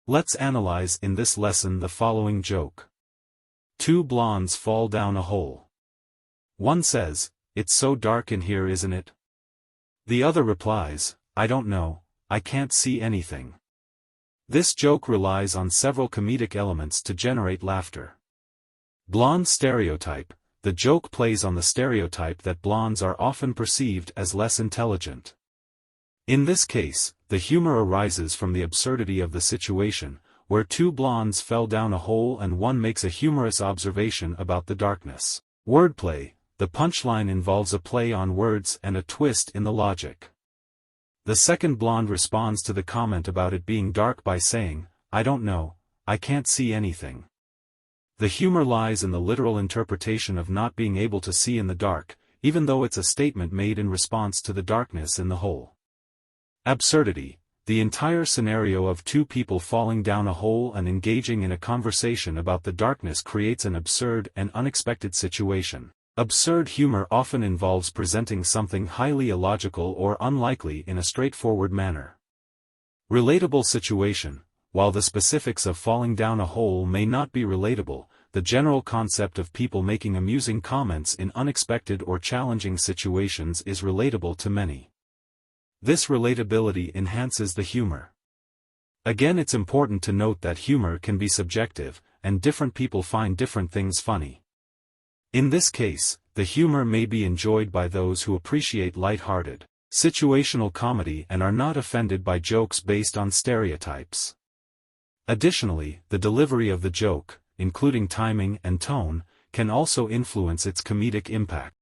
Let's analyze in this lesson the following joke. Two blondes fall down a hole. One says, "It's so dark in here, isn't it?" The other replies, "I don't know, I can't see anything." This joke relies on several comedic elements to generate laughter. Blonde stereotype. The joke plays on the stereotype that blondes are often perceived as less intelligent. In this case, the humor arises from the absurdity of the situation, where two blondes fell down a hole and one makes a humorous observation about the darkness. Wordplay. The punchline involves a play on words and a twist in the logic. The second blonde responds to the comment about it being dark by saying, "I don't know, I can't see anything." The humor lies in the literal interpretation of not being able to see in the dark, even though it's a statement made in response to the darkness in the hole. Absurdity. The entire scenario of two people falling down a hole and engaging in a conversation about the darkness creates an absurd and unexpected situation. Absurd humor often involves presenting something highly illogical or unlikely in a straightforward manner. Relatable situation. While the specifics of falling down a hole may not be relatable, the general concept of people making amusing comments in unexpected or challenging situations is relatable to many. This relatability enhances the humor. Again, it's important to note that humor can be subjective, and different people find different things funny. In this case, the humor may be enjoyed by those who appreciate light-hearted, situational comedy and are not offended by jokes based on stereotypes. Additionally, the delivery of the joke, including timing and tone, can also influence its comedic impact.